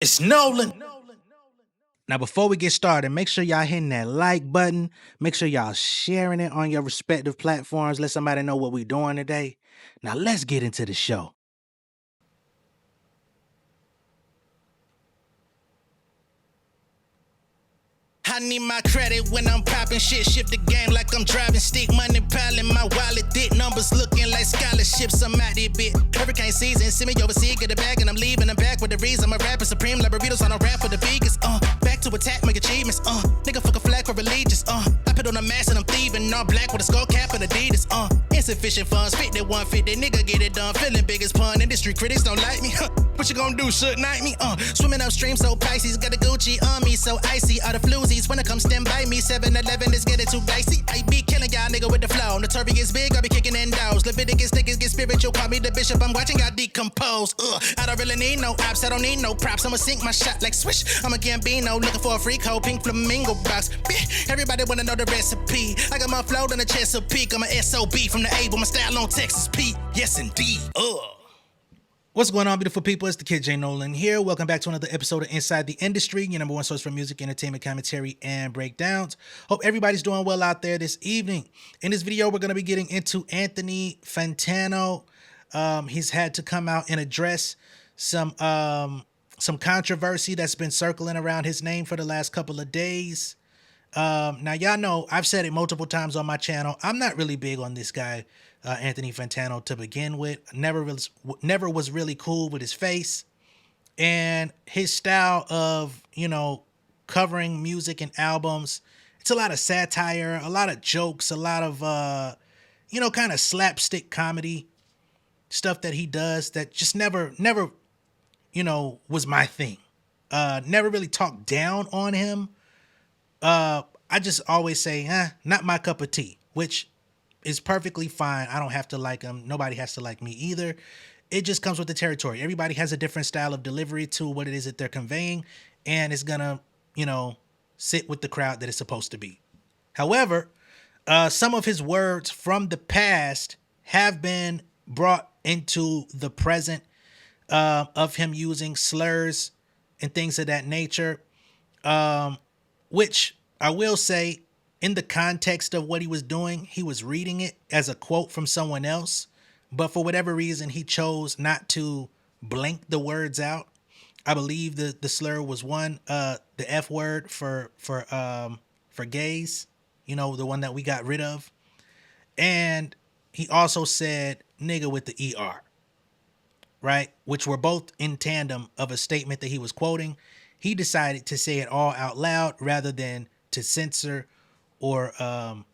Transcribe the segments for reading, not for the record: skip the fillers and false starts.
It's Nolan. Now, before we get started, make sure y'all hitting that like button. Make sure y'all sharing it on your respective platforms. Let somebody know what we're doing today. Now, let's get into the show. I need my credit when I'm popping shit. Shift the game like I'm driving stick. Money piling my wallet thick. Numbers looking like scholarships. I'm out here bit. Hurricane season. Send me overseas, get a bag, and I'm leaving. I'm back with the reason. I'm a rapper supreme. Like burritos on a rap for the vegans. Back to attack, make achievements. Nigga fuck a flag for religious. I put on a mask and I'm thieving. All black with a skull cap and Adidas. Insufficient funds. Fit that 150. Nigga get it done. Feeling big as pun. Industry critics don't like me. What you gonna do? Should night me? Swimming upstream so Pisces. Got a Gucci on me so icy. All the floozies. When it comes stand by me, 7-Eleven is getting too dicey. I be killing y'all nigga with the flow. Notorious big, I be kicking in doors. Leviticus niggas get spiritual, call me the bishop. I'm watching y'all decompose. I don't really need no ops, I don't need no props. I'ma sink my shot like swish. I'm a Gambino, looking for a freak hoe, pink flamingo box. Everybody wanna know the recipe. I got my flow on the Chesapeake. I'm a SOB from the A, but my style on Texas Pete. Yes indeed. What's going on, beautiful people? It's the kid J Nolan here. Welcome back to another episode of Inside the Industry, your number one source for music, entertainment, commentary, and breakdowns. Hope everybody's doing well out there this evening. In this video, we're going to be getting into Anthony Fantano. He's had to come out and address some controversy that's been circling around his name for the last couple of days. Now, y'all know I've said it multiple times on my channel. I'm not really big on this guy, Anthony Fantano, to begin with. Never was really cool with his face and his style of, covering music and albums. It's a lot of satire, a lot of jokes, a lot of, kind of slapstick comedy stuff that he does that just never, was my thing. Never really talked down on him. I just always say, not my cup of tea, which is perfectly fine. I don't have to like him. Nobody has to like me either. It just comes with the territory. Everybody has a different style of delivery to what it is that they're conveying, and it's gonna, sit with the crowd that it's supposed to be. However, some of his words from the past have been brought into the present, of him using slurs and things of that nature, which I will say, in the context of what he was doing, he was reading it as a quote from someone else, but for whatever reason, he chose not to blank the words out. I believe the slur was the F word for gays, the one that we got rid of. And he also said nigga with the ER, right? Which were both in tandem of a statement that he was quoting. He decided to say it all out loud rather than to censor or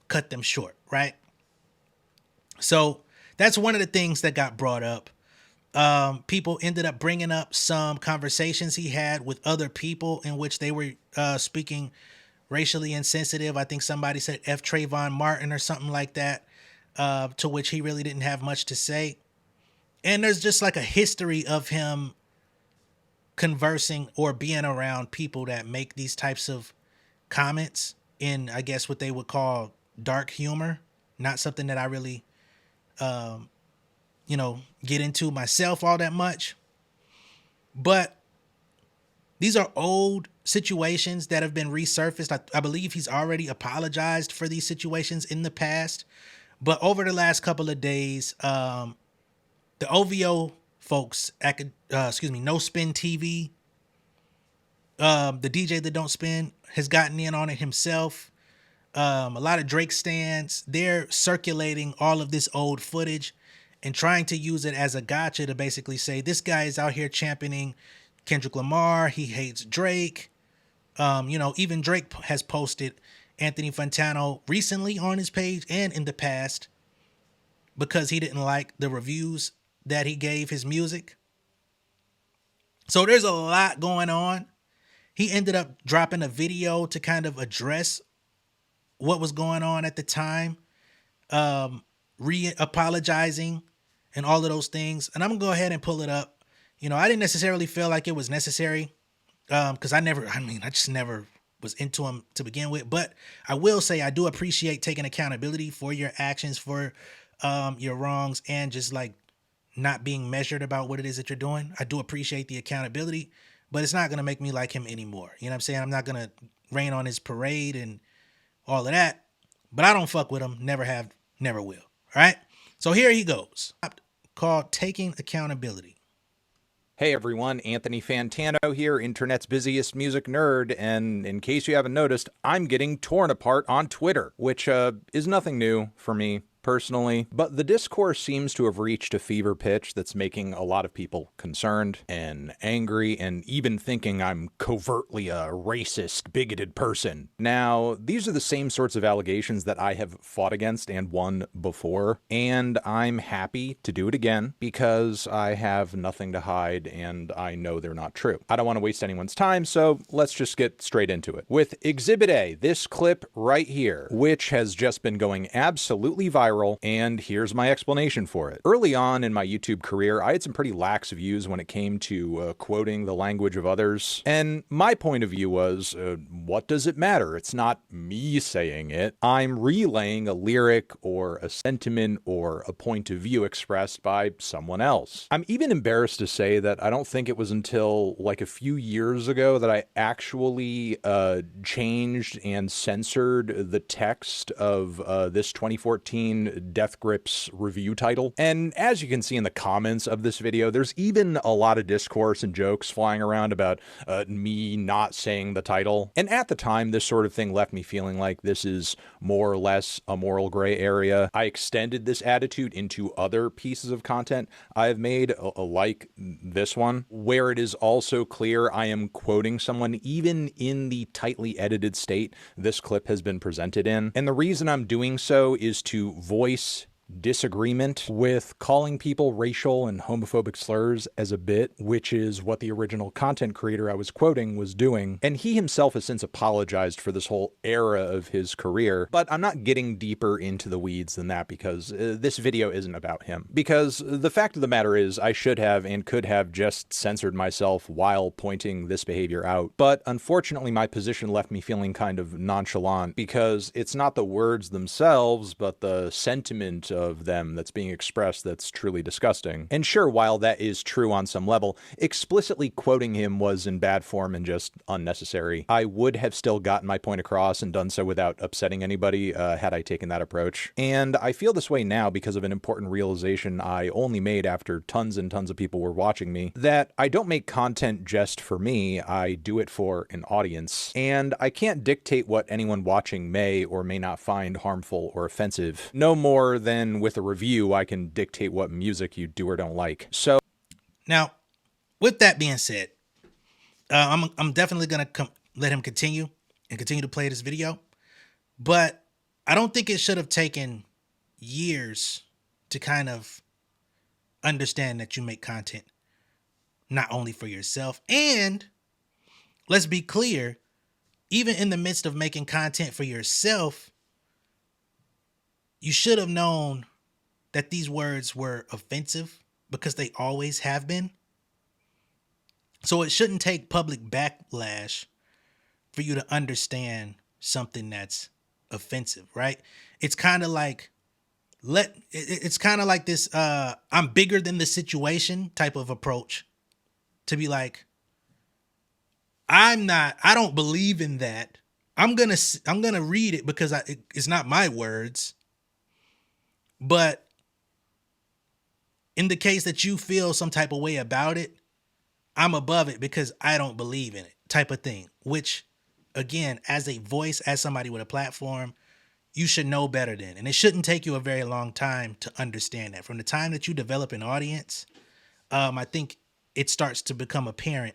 cut them short, right? So that's one of the things that got brought up. People ended up bringing up some conversations he had with other people in which they were speaking racially insensitive. I think somebody said F Trayvon Martin or something like that, to which he really didn't have much to say. And there's just like a history of him conversing or being around people that make these types of comments in, I guess, what they would call dark humor. Not something that I really, get into myself all that much. But these are old situations that have been resurfaced. I believe he's already apologized for these situations in the past. But over the last couple of days, the OVO folks, No Spin TV, the DJ that don't spin, has gotten in on it himself. A lot of Drake stans, they're circulating all of this old footage and trying to use it as a gotcha to basically say this guy is out here championing Kendrick Lamar. He hates Drake. Even Drake has posted Anthony Fantano recently on his page and in the past because he didn't like the reviews that he gave his music. So there's a lot going on. He ended up dropping a video to kind of address what was going on at the time, apologizing and all of those things. And I'm gonna go ahead and pull it up. I didn't necessarily feel like it was necessary, because I just never was into him to begin with. But I will say I do appreciate taking accountability for your actions, for your wrongs, and just like not being measured about what it is that you're doing. I do appreciate the accountability, but it's not going to make me like him anymore. You know what I'm saying? I'm not going to rain on his parade and all of that, but I don't fuck with him. Never have, never will. All right. So here he goes. Called Taking Accountability. Hey everyone, Anthony Fantano here, internet's busiest music nerd, and in case you haven't noticed, I'm getting torn apart on Twitter, which is nothing new for me personally, but the discourse seems to have reached a fever pitch that's making a lot of people concerned and angry and even thinking I'm covertly a racist, bigoted person. Now, these are the same sorts of allegations that I have fought against and won before, and I'm happy to do it again because I have nothing to hide and I know they're not true. I don't want to waste anyone's time, so let's just get straight into it. With Exhibit A, this clip right here, which has just been going absolutely viral, and here's my explanation for it. Early on in my YouTube career, I had some pretty lax views when it came to quoting the language of others, and my point of view was, what does it matter? It's not me saying it. I'm relaying a lyric or a sentiment or a point of view expressed by someone else. I'm even embarrassed to say that I don't think it was until like a few years ago that I actually changed and censored the text of this 2014 Death Grips review title. And as you can see in the comments of this video, there's even a lot of discourse and jokes flying around about me not saying the title. And at the time, this sort of thing left me feeling like this is more or less a moral gray area. I extended this attitude into other pieces of content I've made, like this one, where it is also clear I am quoting someone even in the tightly edited state this clip has been presented in. And the reason I'm doing so is to voice disagreement with calling people racial and homophobic slurs as a bit, which is what the original content creator I was quoting was doing. And he himself has since apologized for this whole era of his career, but I'm not getting deeper into the weeds than that because this video isn't about him. Because the fact of the matter is I should have and could have just censored myself while pointing this behavior out. But unfortunately, my position left me feeling kind of nonchalant because it's not the words themselves, but the sentiment of them that's being expressed that's truly disgusting. And sure, while that is true on some level, explicitly quoting him was in bad form and just unnecessary. I would have still gotten my point across and done so without upsetting anybody had I taken that approach. And I feel this way now because of an important realization I only made after tons and tons of people were watching me, that I don't make content just for me, I do it for an audience. And I can't dictate what anyone watching may or may not find harmful or offensive, no more than with a review I can dictate what music you do or don't like. So now, with that being said, I'm definitely gonna let him continue to play this video, but I don't think it should have taken years to kind of understand that you make content not only for yourself, and let's be clear, even in the midst of making content for yourself, you should have known that these words were offensive because they always have been. So it shouldn't take public backlash for you to understand something that's offensive, right? It's kind of like it's kind of like this I'm bigger than the situation type of approach, to be like, I don't believe in that. I'm going to read it because it's not my words. But in the case that you feel some type of way about it, I'm above it because I don't believe in it, type of thing. Which, again, as a voice, as somebody with a platform, you should know better than. And it shouldn't take you a very long time to understand that. From the time that you develop an audience, I think it starts to become apparent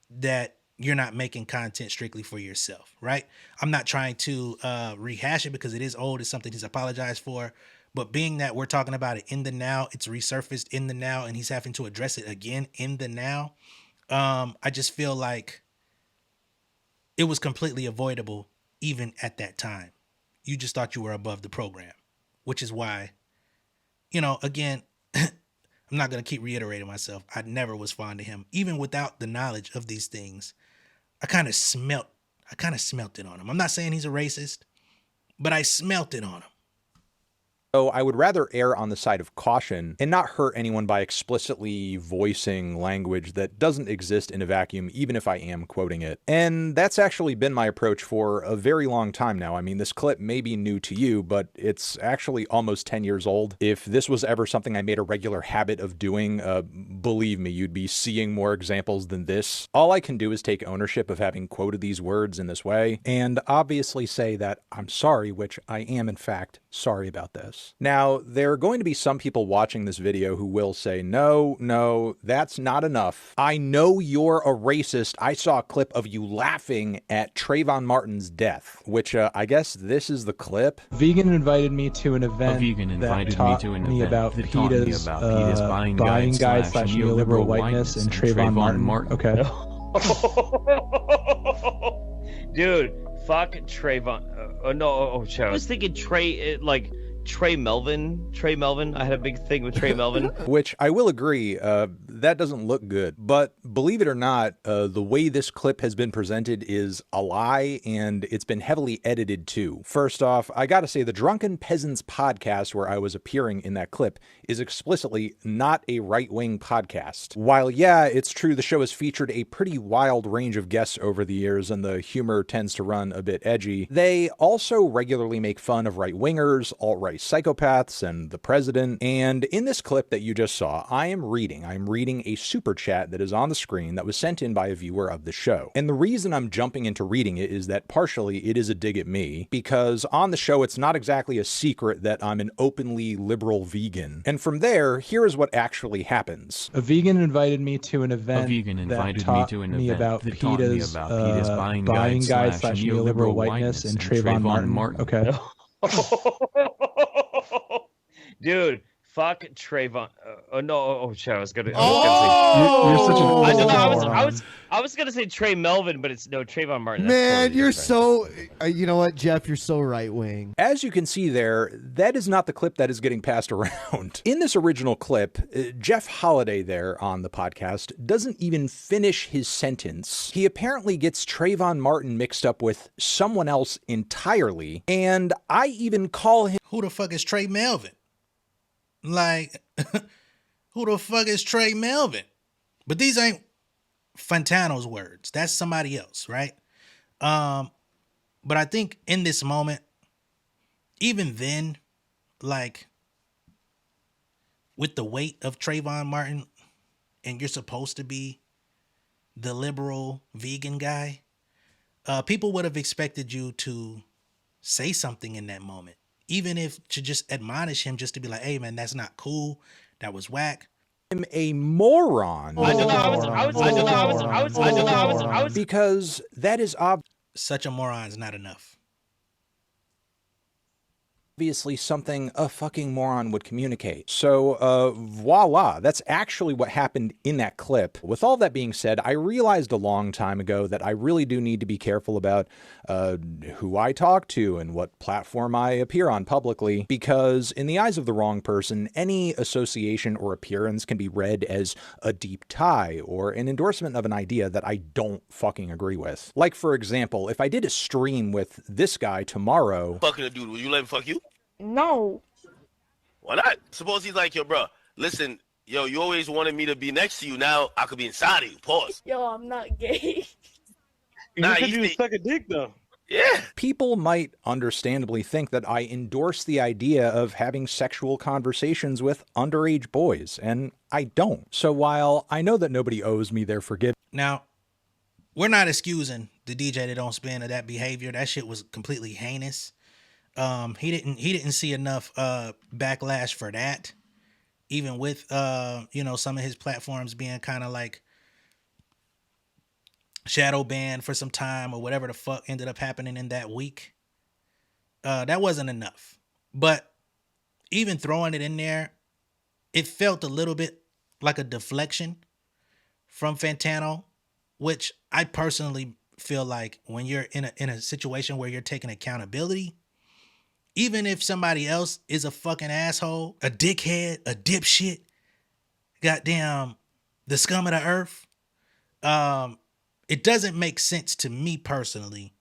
that you're not making content strictly for yourself, right? I'm not trying to rehash it because it is old. It's something he's apologized for. But being that we're talking about it in the now, it's resurfaced in the now, and he's having to address it again in the now. I just feel like it was completely avoidable even at that time. You just thought you were above the program, which is why, again, I'm not going to keep reiterating myself. I never was fond of him. Even without the knowledge of these things, I kind of smelt it on him. I'm not saying he's a racist, but I smelt it on him. So I would rather err on the side of caution and not hurt anyone by explicitly voicing language that doesn't exist in a vacuum, even if I am quoting it. And that's actually been my approach for a very long time now. I mean, this clip may be new to you, but it's actually almost 10 years old. If this was ever something I made a regular habit of doing, believe me, you'd be seeing more examples than this. All I can do is take ownership of having quoted these words in this way, and obviously say that I'm sorry, which I am in fact sorry about this. Now, there are going to be some people watching this video who will say, no, that's not enough. I know you're a racist. I saw a clip of you laughing at Trayvon Martin's death, which I guess this is the clip. Vegan invited me to an event that taught me about PETA's buying guide / neoliberal whiteness and Trayvon Martin. Okay. Dude, fuck Trayvon. Shit. I was thinking Trey Melvin. I had a big thing with Trey Melvin. Which I will agree, that doesn't look good. But believe it or not, the way this clip has been presented is a lie, and it's been heavily edited too. First off, I gotta say, the Drunken Peasants podcast where I was appearing in that clip is explicitly not a right-wing podcast. While, yeah, it's true the show has featured a pretty wild range of guests over the years, and the humor tends to run a bit edgy, they also regularly make fun of right-wingers, alt-right psychopaths, and the president. And in this clip that you just saw, I'm reading a super chat that is on the screen that was sent in by a viewer of the show. And the reason I'm jumping into reading it is that partially it is a dig at me, because on the show it's not exactly a secret that I'm an openly liberal vegan. And from there, here is what actually happens. A vegan invited me to an event that taught me about PETA's buying guide / neoliberal whiteness and Trayvon Martin. Okay. Dude, fuck Trayvon. Shit. I was gonna. You're such an. I was gonna say Trey Melvin, but it's no Trayvon Martin. Man, totally you're different. so. You know what, Jeff? You're so right wing. As you can see there, that is not the clip that is getting passed around. In this original clip, Jeff Holiday there on the podcast doesn't even finish his sentence. He apparently gets Trayvon Martin mixed up with someone else entirely, and I even call him. Who the fuck is Trey Melvin? Like, who the fuck is Trey Melvin? But these ain't Fantano's words. That's somebody else, right? But I think in this moment, even then, like, with the weight of Trayvon Martin, and you're supposed to be the liberal vegan guy, people would have expected you to say something in that moment. Even if to just admonish him, just to be like, hey man, that's not cool. That was whack. I'm a moron. Because that is such a moron is not enough. Obviously something a fucking moron would communicate. So, voila, that's actually what happened in that clip. With all that being said, I realized a long time ago that I really do need to be careful about who I talk to and what platform I appear on publicly, because in the eyes of the wrong person, any association or appearance can be read as a deep tie or an endorsement of an idea that I don't fucking agree with. Like, for example, if I did a stream with this guy tomorrow... Fucking a dude, will you let him fuck you? No. Why not? Suppose he's like, yo, bro, listen, yo, you always wanted me to be next to you. Now I could be inside of you. Pause. Yo, I'm not gay. You said you suck a dick, though. Yeah. People might understandably think that I endorse the idea of having sexual conversations with underage boys, and I don't. So while I know that nobody owes me their forgiveness... Now, we're not excusing the DJ that don't spin or that behavior. That shit was completely heinous. He didn't see enough backlash for that, even with some of his platforms being kind of like shadow banned for some time or whatever the fuck ended up happening in that week. That wasn't enough. But even throwing it in there, it felt a little bit like a deflection from Fantano, which I personally feel like when you're in a situation where you're taking accountability, even if somebody else is a fucking asshole, a dickhead, a dipshit, goddamn the scum of the earth, it doesn't make sense to me personally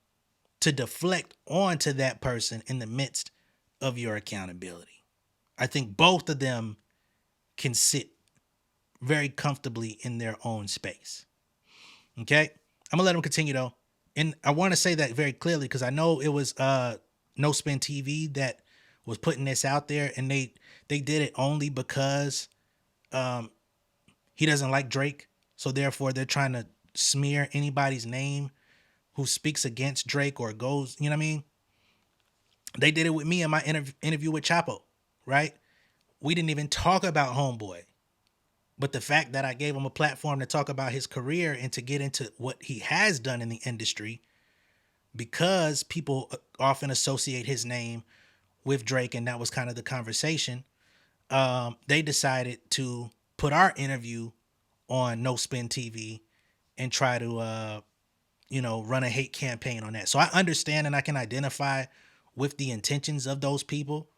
to deflect onto that person in the midst of your accountability. I think both of them can sit very comfortably in their own space. Okay? I'm going to let them continue, though. And I want to say that very clearly because I know it was No Spin TV that was putting this out there, and they did it only because he doesn't like Drake. So therefore, they're trying to smear anybody's name who speaks against Drake or goes, you know what I mean? They did it with me in my interview with Chapo, right? We didn't even talk about Homeboy. But the fact that I gave him a platform to talk about his career and to get into what he has done in the industry, because people often associate his name with Drake, and that was kind of the conversation, they decided to put our interview on No Spin TV and try to, run a hate campaign on that. So I understand and I can identify with the intentions of those people.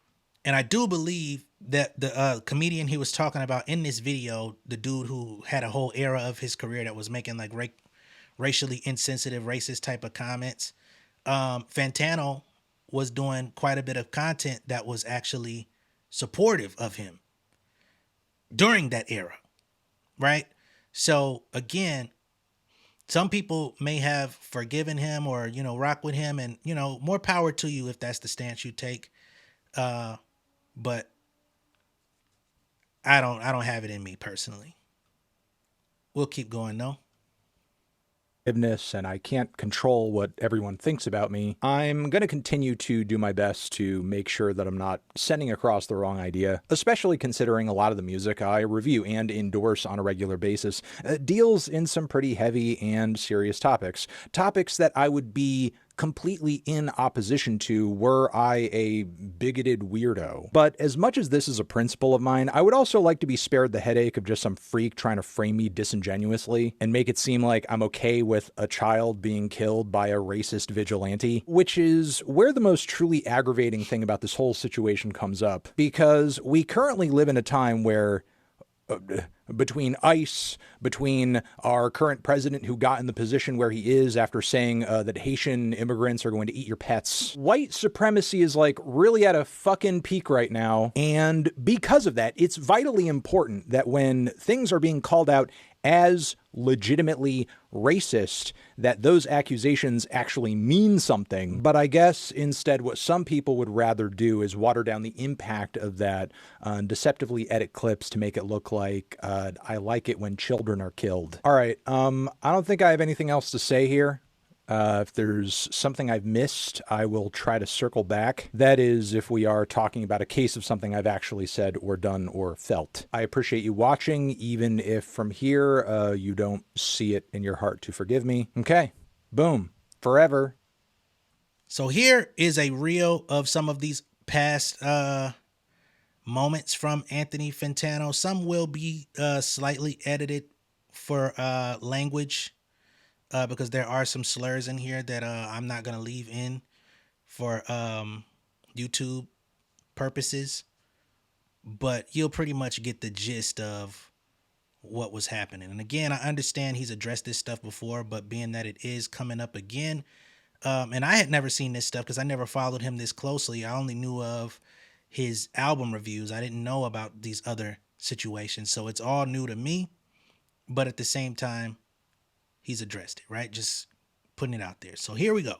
And I do believe that the comedian he was talking about in this video, the dude who had a whole era of his career that was making like racially insensitive, racist type of comments, Fantano was doing quite a bit of content that was actually supportive of him during that era, right? So again, some people may have forgiven him or, rock with him, and, more power to you if that's the stance you take. But I don't have it in me personally. We'll keep going though. And I can't control what everyone thinks about me, I'm going to continue to do my best to make sure that I'm not sending across the wrong idea, especially considering a lot of the music I review and endorse on a regular basis deals in some pretty heavy and serious topics that I would be completely in opposition to were I a bigoted weirdo. But as much as this is a principle of mine, I would also like to be spared the headache of just some freak trying to frame me disingenuously and make it seem like I'm okay with a child being killed by a racist vigilante, which is where the most truly aggravating thing about this whole situation comes up, because we currently live in a time where between ICE, between our current president who got in the position where he is after saying that Haitian immigrants are going to eat your pets, white supremacy is like really at a fucking peak right now. And because of that, it's vitally important that when things are being called out as legitimately racist, that those accusations actually mean something. But I guess instead what some people would rather do is water down the impact of that, deceptively edit clips to make it look like I like it when children are killed. All right, I don't think I have anything else to say here. If there's something I've missed, I will try to circle back. That is, if we are talking about a case of something I've actually said or done or felt. I appreciate you watching, even if from here you don't see it in your heart to forgive me. Okay, boom, forever. So here is a reel of some of these past moments from Anthony Fantano. Some will be slightly edited for language. Because there are some slurs in here that I'm not going to leave in for YouTube purposes. But you'll pretty much get the gist of what was happening. And again, I understand he's addressed this stuff before, but being that it is coming up again, and I had never seen this stuff because I never followed him this closely. I only knew of his album reviews. I didn't know about these other situations. So it's all new to me. But at the same time, he's addressed it, right? Just putting it out there. So here we go.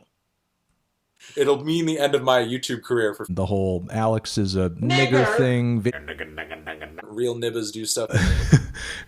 It'll mean the end of my YouTube career for the whole Alex is a nigger thing. Real nibbas do stuff.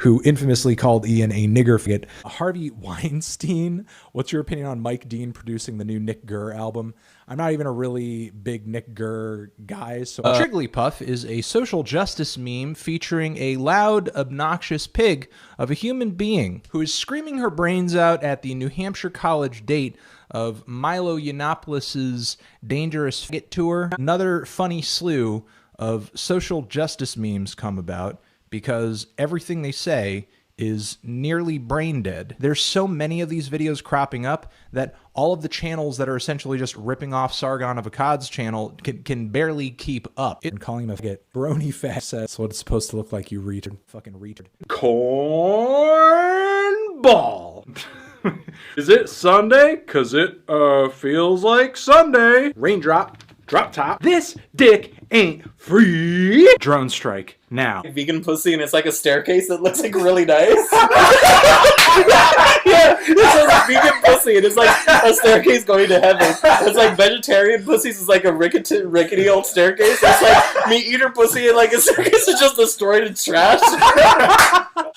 Who infamously called Ian a nigger. Forget Harvey Weinstein. What's your opinion on Mike Dean producing the new Nick Gurr album? I'm not even a really big Nick Gurr guy. So Jigglypuff is a social justice meme featuring a loud, obnoxious pig of a human being who is screaming her brains out at the New Hampshire college date of Milo Yiannopoulos' Dangerous Fit Tour. Another funny slew of social justice memes come about because everything they say is nearly brain dead. There's so many of these videos cropping up that all of the channels that are essentially just ripping off Sargon of Akkad's channel can barely keep up. And calling him a faggot. Brony fat says what it's supposed to look like, you retard. Fucking retard. Cornball. Is it Sunday? 'Cause it feels like Sunday. Raindrop. Drop top. This dick ain't free. Drone strike now. Vegan pussy, and it's like a staircase that looks like really nice. Yeah, it says vegan pussy, and it's like a staircase going to heaven. It's like vegetarian pussies is like a rickety old staircase. It's like meat eater pussy, and like a staircase is just destroyed and trash.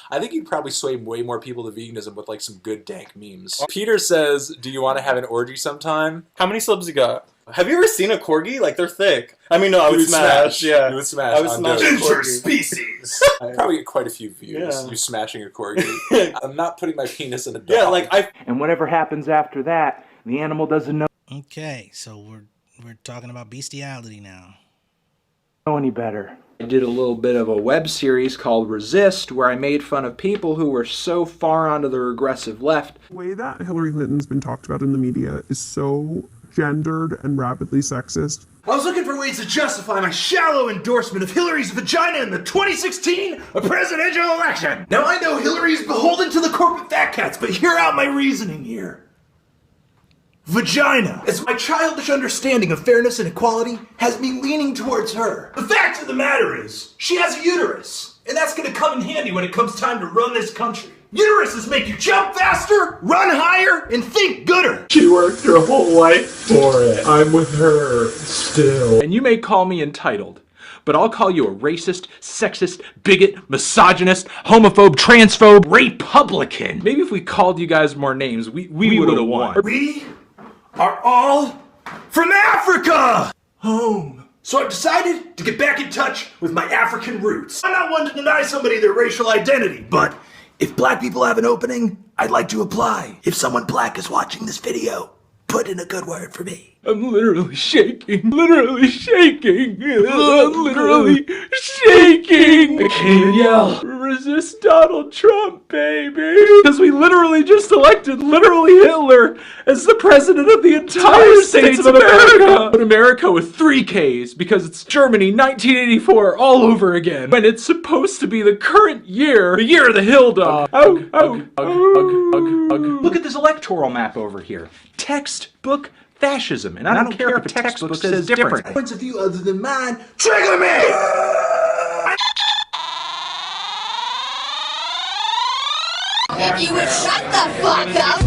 I think you probably sway way more people to veganism with like some good dank memes. Peter says, "Do you want to have an orgy sometime?" How many subs you got? Have you ever seen a corgi? Like, they're thick. I mean, no, I would smash. Yeah, you would smash. I would smash a corgi. Species. I probably get quite a few views. Yeah. You smashing a corgi. I'm not putting my penis in a dog. Yeah, like And whatever happens after that, the animal doesn't know Okay, so we're talking about bestiality now. any better. I did a little bit of a web series called Resist, where I made fun of people who were so far onto the regressive left. The way that Hillary Clinton's been talked about in the media is so gendered and rapidly sexist. I was looking for ways to justify my shallow endorsement of Hillary's vagina in the 2016 presidential election. Now I know Hillary's beholden to the corporate fat cats, but hear out my reasoning here. Vagina, as my childish understanding of fairness and equality, has me leaning towards her. The fact of the matter is, she has a uterus, and that's gonna come in handy when it comes time to run this country. Uteruses make you jump faster, run higher, and think gooder. She worked her whole life for it. I'm with her still. And you may call me entitled, but I'll call you a racist, sexist, bigot, misogynist, homophobe, transphobe, Republican. Maybe if we called you guys more names, we would have won. We are all from Africa! Home. So I've decided to get back in touch with my African roots. I'm not one to deny somebody their racial identity, but if black people have an opening, I'd like to apply. If someone black is watching this video, put in a good word for me. I'm literally shaking. Literally shaking. I'm literally shaking. I can't even yell. Resist Donald Trump, baby. Because we literally just elected literally Hitler as the president of the entire States of America. But America with 3 Ks because it's Germany 1984 all over again. When it's supposed to be the current year, the year of the hill dog. Look at this electoral map over here. Textbook fascism, and I don't care if a textbook says different. Points of view other than mine trigger me! If you would shut the fuck up!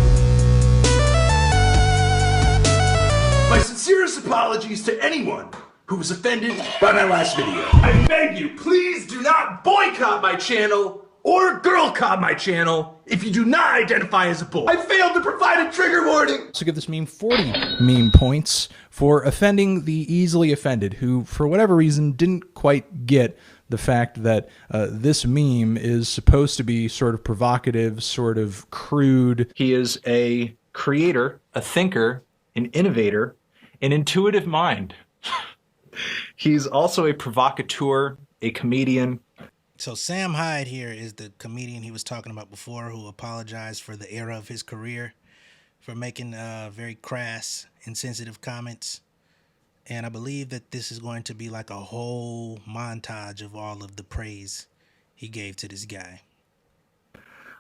My sincerest apologies to anyone who was offended by my last video. I beg you, please do not boycott my channel or girl cop my channel if you do not identify as a boy. I failed to provide a trigger warning. So give this meme 40 meme points for offending the easily offended, who for whatever reason didn't quite get the fact that this meme is supposed to be sort of provocative, sort of crude. He is a creator, a thinker, an innovator, an intuitive mind. He's also a provocateur, a comedian. So Sam Hyde here is the comedian he was talking about before, who apologized for the era of his career for making very crass, insensitive comments. And I believe that this is going to be like a whole montage of all of the praise he gave to this guy.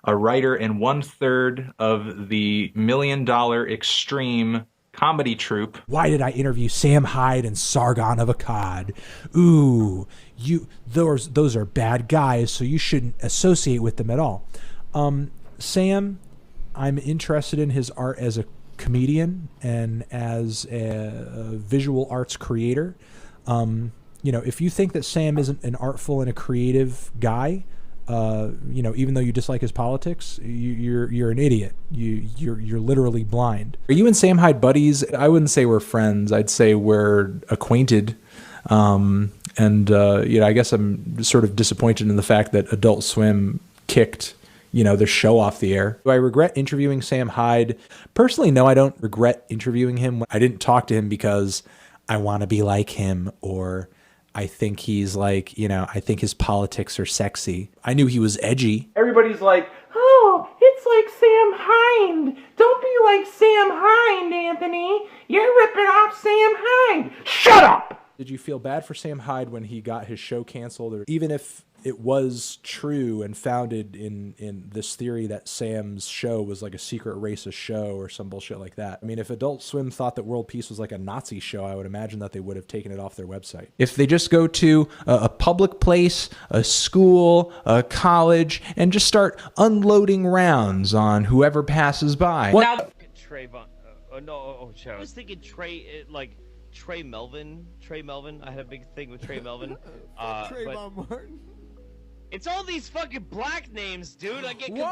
A writer and 1/3 of the $1 Million Extreme comedy troupe. Why did I interview Sam Hyde and Sargon of Akkad? Ooh, those are bad guys, so you shouldn't associate with them at all. Sam, I'm interested in his art as a comedian and as a visual arts creator. If you think that Sam isn't an artful and a creative guy, even though you dislike his politics, you're an idiot. You're literally blind. Are you and Sam Hyde buddies? I wouldn't say we're friends. I'd say we're acquainted. I guess I'm sort of disappointed in the fact that Adult Swim kicked the show off the air. Do I regret interviewing Sam Hyde? Personally, no, I don't regret interviewing him. I didn't talk to him because I want to be like him, or I think he's like, I think his politics are sexy. I knew he was edgy. Everybody's like, oh, it's like Sam Hyde. Don't be like Sam Hyde, Anthony. You're ripping off Sam Hyde. Shut up! Did you feel bad for Sam Hyde when he got his show canceled? Or even if it was true and founded in this theory that Sam's show was like a secret racist show or some bullshit like that. I mean, if Adult Swim thought that World Peace was like a Nazi show, I would imagine that they would have taken it off their website. If they just go to a public place, a school, a college, and just start unloading rounds on whoever passes by. Trayvon. I was thinking Trey Melvin. Trey Melvin. I had a big thing with Trey Melvin. Trayvon Martin. It's all these fucking black names, dude. I get confused.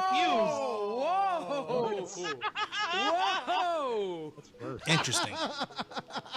Whoa! Interesting.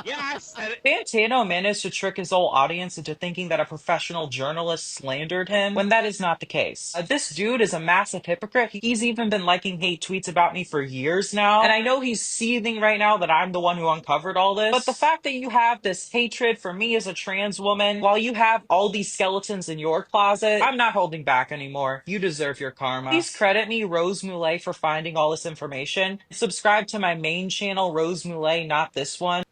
Yeah, I said it. Fantano managed to trick his whole audience into thinking that a professional journalist slandered him when that is not the case. This dude is a massive hypocrite. He's even been liking hate tweets about me for years now, and I know he's seething right now that I'm the one who uncovered all this, but the fact that you have this hatred for me as a trans woman while you have all these skeletons in your closet, I'm not holding back anymore. You deserve your karma. Please credit me, Rose Moulet, for finding all this information. Subscribe to my main channel, Rose Moulet, not this one.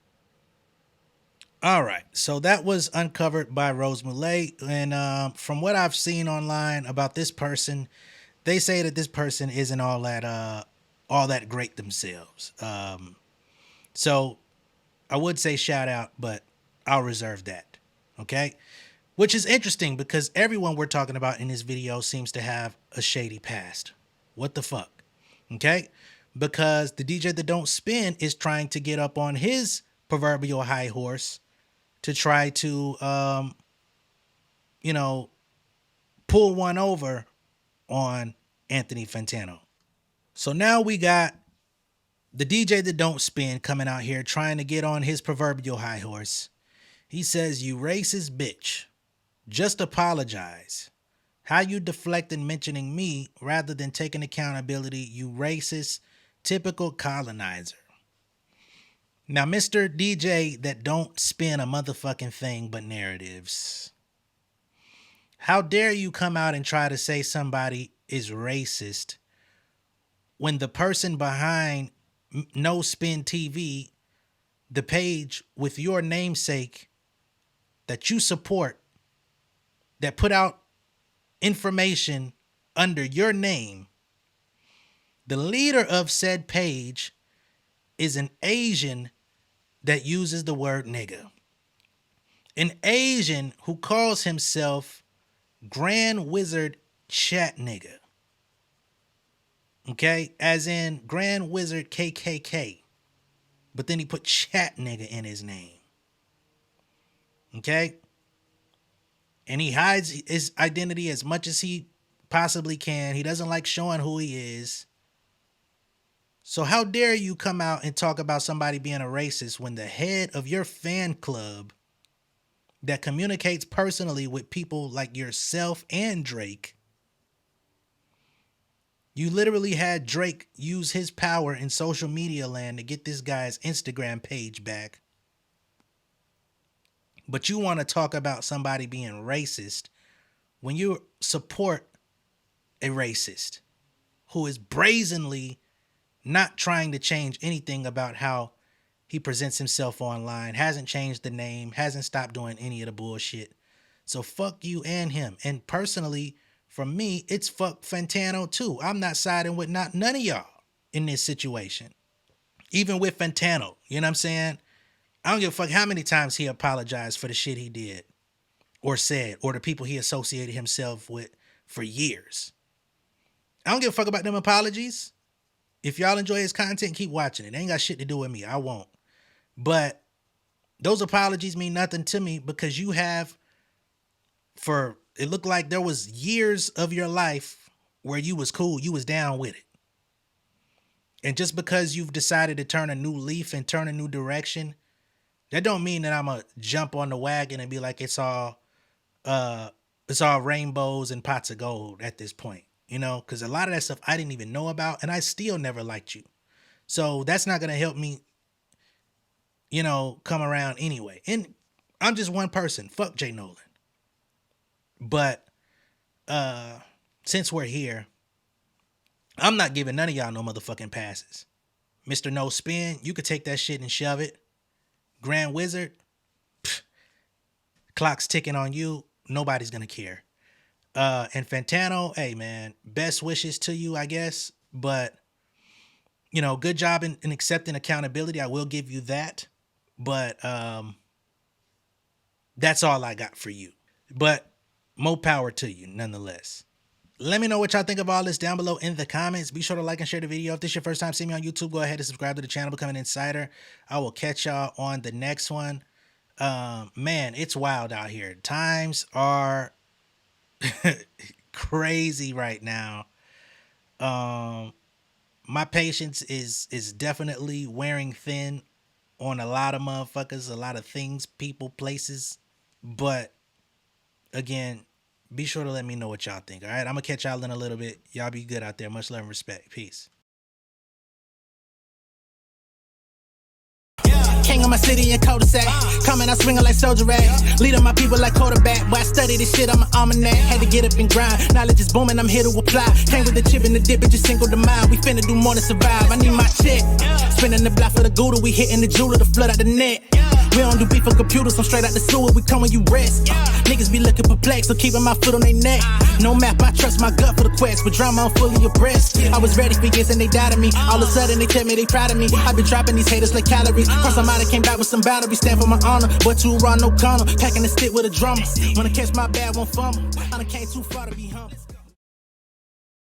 All right, so that was uncovered by Rose Moulet, and from what I've seen online about this person, they say that this person isn't all that great themselves. So I would say shout out, but I'll reserve that. Okay, which is interesting because everyone we're talking about in this video seems to have a shady past. What the fuck? Okay, because the DJ that don't spin is trying to get up on his proverbial high horse to try to, pull one over on Anthony Fantano. So now we got the DJ that don't spin coming out here trying to get on his proverbial high horse. He says, "You racist bitch. Just apologize. How you deflecting mentioning me rather than taking accountability, you racist, typical colonizer." Now, Mr. DJ that don't spin a motherfucking thing but narratives. How dare you come out and try to say somebody is racist when the person behind No Spin TV, the page with your namesake that you support, that put out information under your name, the leader of said page is an Asian that uses the word nigga. An Asian who calls himself Grand Wizard Chat Nigga. Okay? As in Grand Wizard KKK. But then he put Chat Nigga in his name. Okay? And he hides his identity as much as he possibly can. He doesn't like showing who he is. So how dare you come out and talk about somebody being a racist when the head of your fan club that communicates personally with people like yourself and Drake, you literally had Drake use his power in social media land to get this guy's Instagram page back. But you want to talk about somebody being racist when you support a racist who is brazenly not trying to change anything about how he presents himself online, hasn't changed the name, hasn't stopped doing any of the bullshit. So fuck you and him. And personally, for me, it's fuck Fantano too. I'm not siding with none of y'all in this situation. Even with Fantano, you know what I'm saying? I don't give a fuck how many times he apologized for the shit he did or said or the people he associated himself with for years. I don't give a fuck about them apologies. If y'all enjoy his content, keep watching it. It ain't got shit to do with me. I won't. But those apologies mean nothing to me because you have, it looked like there was years of your life where you was cool. You was down with it. And just because you've decided to turn a new leaf and turn a new direction, that don't mean that I'm going to jump on the wagon and be like, it's all rainbows and pots of gold at this point. You know, because a lot of that stuff I didn't even know about, and I still never liked you. So that's not going to help me, come around anyway. And I'm just one person. Fuck J Nolan. But since we're here, I'm not giving none of y'all no motherfucking passes. Mr. No Spin, you could take that shit and shove it. Grand Wizard, clock's ticking on you. Nobody's going to care. And Fantano, hey man, best wishes to you, I guess. But, you know, good job in accepting accountability. I will give you that. But that's all I got for you. But more power to you nonetheless. Let me know what y'all think of all this down below in the comments. Be sure to like and share the video. If this is your first time seeing me on YouTube, go ahead and subscribe to the channel, become an insider. I will catch y'all on the next one. Man, it's wild out here. Times are crazy right now. My patience is definitely wearing thin on a lot of motherfuckers, a lot of things, people, places. But again, be sure to let me know what y'all think. All right, I'm gonna catch y'all in a little bit. Y'all be good out there. Much love and respect. Peace. King of my city and cul-de-sac. Coming out swinging like soldier rag. Leading my people like quarterback. Boy, I study this shit, I'm an almanac. Had to get up and grind. Knowledge is booming, I'm here to apply. Came with the chip and the dip, it just single the mind. We finna do more than survive. I need my check. Spinning the block for the Gouda. We hitting the jeweler to flood out the net. We don't do beef for computers, I'm straight out the sewer. We come when you rest. Niggas be looking perplexed, so keeping my foot on their neck. No map, I trust my gut for the quest. But drama, I'm fully abreast. I was ready for years and they doubted me. All of a sudden they tell me they proud of me. I been dropping these haters like calories. Cross them out, I came back with some boundaries. Stand for my honor, but too raw, no corner. Packing the stick with a drummer. Wanna catch my bad, won't fumble. I done came too far to be humble.